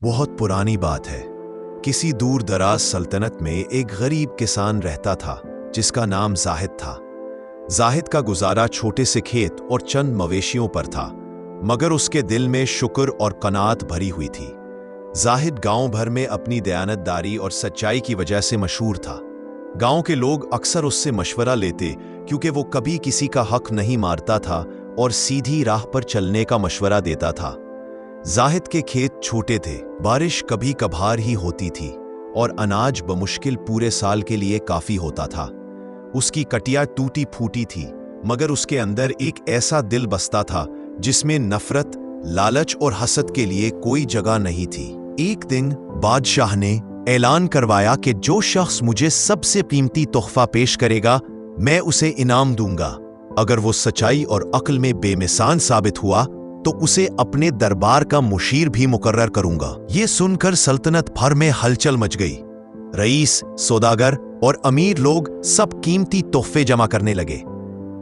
बहुत पुरानी बात है। किसी दूर दराज सल्तनत में एक गरीब किसान रहता था जिसका नाम जाहिद था। जाहिद का गुजारा छोटे से खेत और चंद मवेशियों पर था, मगर उसके दिल में शुक्र और कनात भरी हुई थी। जाहिद गांव भर में अपनी दयानतदारी और सच्चाई की वजह से मशहूर था। गांव के लोग अक्सर उससे मशवरा लेते क्योंकि वो कभी किसी का हक नहीं मारता था और सीधी राह पर चलने का मशवरा देता था। जाहिद के खेत छोटे थे, बारिश कभी कभार ही होती थी और अनाज बमुश्किल पूरे साल के लिए काफी होता था। उसकी कटिया टूटी फूटी थी, मगर उसके अंदर एक ऐसा दिल बसता था जिसमें नफरत, लालच और हसद के लिए कोई जगह नहीं थी। एक दिन बादशाह ने ऐलान करवाया कि जो शख्स मुझे सबसे कीमती तोहफा पेश करेगा, मैं उसे इनाम दूंगा। अगर वो सच्चाई और अक्ल में बेमिसाल साबित हुआ तो उसे अपने दरबार का मुशीर भी मुकर्रर करूंगा। ये सुनकर सल्तनत भर में हलचल मच गई। रईस, सौदागर और अमीर लोग सब कीमती तोहफे जमा करने लगे।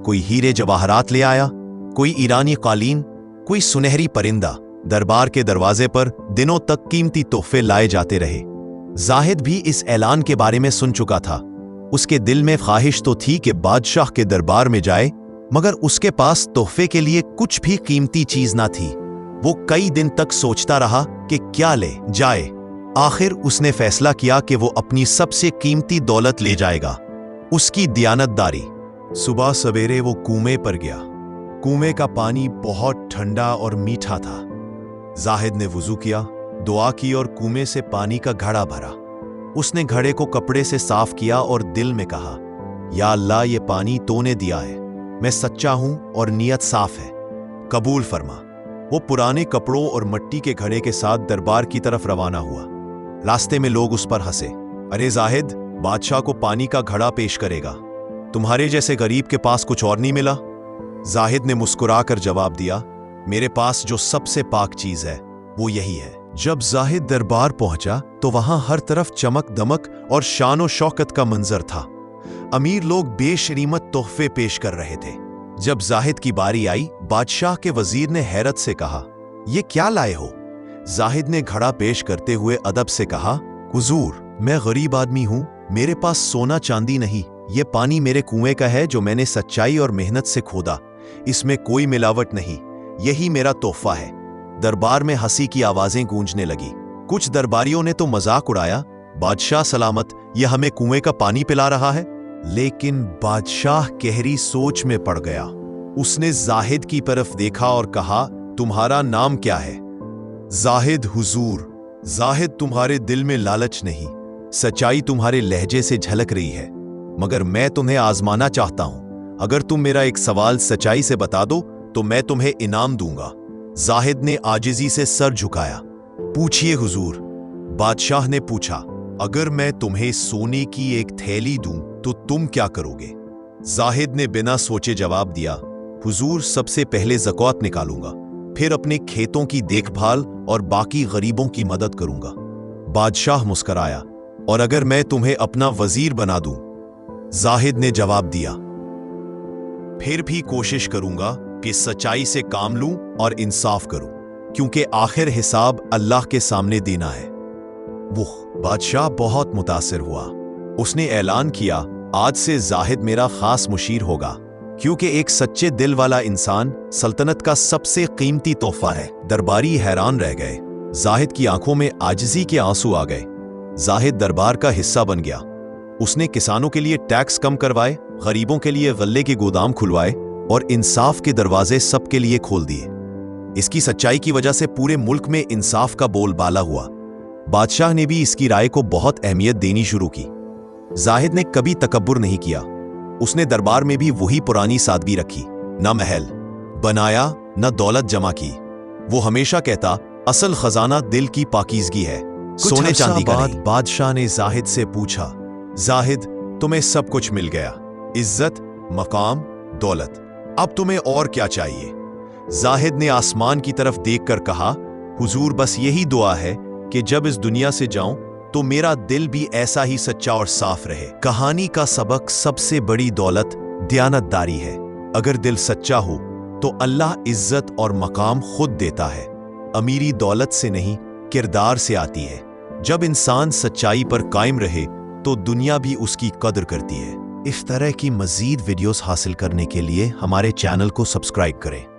कोई हीरे जवाहरात ले आया, कोई ईरानी कालीन, कोई सुनहरी परिंदा। दरबार के दरवाजे पर दिनों तक कीमती तोहफे लाए जाते रहे। जाहिद भी इस ऐलान के बारे में सुन चुका था। उसके दिल में ख्वाहिश तो थी कि बादशाह के दरबार में जाए, मगर उसके पास तोहफे के लिए कुछ भी कीमती चीज ना थी। वो कई दिन तक सोचता रहा कि क्या ले जाए। आखिर उसने फैसला किया कि वो अपनी सबसे कीमती दौलत ले जाएगा, उसकी दयानतदारी। सुबह सवेरे वो कुएं पर गया। कुएं का पानी बहुत ठंडा और मीठा था। जाहिद ने वुजू किया, दुआ की और कुएं से पानी का घड़ा भरा। उसने घड़े को कपड़े से साफ किया और दिल में कहा, या अल्लाह, ये पानी तूने दिया है, मैं सच्चा हूं और नियत साफ है, कबूल फरमा। वो पुराने कपड़ों और मिट्टी के घड़े के साथ दरबार की तरफ रवाना हुआ। रास्ते में लोग उस पर हंसे। अरे जाहिद, बादशाह को पानी का घड़ा पेश करेगा, तुम्हारे जैसे गरीब के पास कुछ और नहीं मिला? जाहिद ने मुस्कुराकर जवाब दिया, मेरे पास जो सबसे पाक चीज है वो यही है। जब जाहिद दरबार पहुंचा तो वहां हर तरफ चमक दमक और शान शौकत का मंजर था। अमीर लोग बेशरीमत तोहफे पेश कर रहे थे। जब जाहिद की बारी आई, बादशाह के वजीर ने हैरत से कहा, ये क्या लाए हो? जाहिद ने घड़ा पेश करते हुए अदब से कहा, हुजूर, मैं गरीब आदमी हूं, मेरे पास सोना चांदी नहीं, ये पानी मेरे कुएं का है जो मैंने सच्चाई और मेहनत से खोदा। इसमें कोई मिलावट नहीं, यही मेरा तोहफा है। दरबार में हंसी की आवाजें गूंजने लगी। कुछ दरबारियों ने तो मजाक उड़ाया, बादशाह सलामत, यह हमें कुएं का पानी पिला रहा है। लेकिन बादशाह गहरी सोच में पड़ गया। उसने जाहिद की तरफ देखा और कहा, तुम्हारा नाम क्या है? जाहिद, हुजूर। जाहिद, तुम्हारे दिल में लालच नहीं, सच्चाई तुम्हारे लहजे से झलक रही है, मगर मैं तुम्हें आजमाना चाहता हूं। अगर तुम मेरा एक सवाल सच्चाई से बता दो तो मैं तुम्हें इनाम दूंगा। जाहिद ने आजिजी से सर झुकाया। पूछिए हुजूर। बादशाह ने पूछा, अगर मैं तुम्हें सोने की एक थैली दूं तो तुम क्या करोगे? जाहिद ने बिना सोचे जवाब दिया, हुजूर, सबसे पहले ज़कात निकालूंगा, फिर अपने खेतों की देखभाल और बाकी गरीबों की मदद करूंगा। बादशाह मुस्कराया, और अगर मैं तुम्हें अपना वजीर बना दूं? जाहिद ने जवाब दिया, फिर भी कोशिश करूंगा कि सच्चाई से काम लूं और इंसाफ करूं, क्योंकि आखिर हिसाब अल्लाह के सामने देना है। वो बादशाह बहुत मुतासिर हुआ। उसने ऐलान किया, आज से जाहिद मेरा खास मुशीर होगा, क्योंकि एक सच्चे दिल वाला इंसान सल्तनत का सबसे कीमती तोहफा है। दरबारी हैरान रह गए। जाहिद की आंखों में आजिजी के आंसू आ गए। जाहिद दरबार का हिस्सा बन गया। उसने किसानों के लिए टैक्स कम करवाए, गरीबों के लिए गल्ले के गोदाम खुलवाए और इंसाफ के दरवाजे सबके लिए खोल दिए। इसकी सच्चाई की वजह से पूरे मुल्क में इंसाफ का बोलबाला हुआ। बादशाह ने भी इसकी राय को बहुत अहमियत देनी शुरू की। जाहिद ने कभी तकब्बुर नहीं किया। उसने दरबार में भी वही पुरानी सादगी रखी, न महल बनाया न दौलत जमा की। वो हमेशा कहता, असल खजाना दिल की पाकीज़गी है, सोने चांदी का नहीं। बादशाह ने जाहिद से पूछा, जाहिद, तुम्हें सब कुछ मिल गया, इज्जत, मकाम, दौलत, अब तुम्हें और क्या चाहिए? जाहिद ने आसमान की तरफ देखकर कहा, हुजूर, बस यही दुआ है कि जब इस दुनिया से जाऊं तो मेरा दिल भी ऐसा ही सच्चा और साफ रहे। कहानी का सबक, सबसे बड़ी दौलत दयानतदारी है। अगर दिल सच्चा हो तो अल्लाह इज्जत और मकाम खुद देता है। अमीरी दौलत से नहीं, किरदार से आती है। जब इंसान सच्चाई पर कायम रहे तो दुनिया भी उसकी कदर करती है। इस तरह की मज़ीद वीडियोस हासिल करने के लिए हमारे चैनल को सब्सक्राइब करें।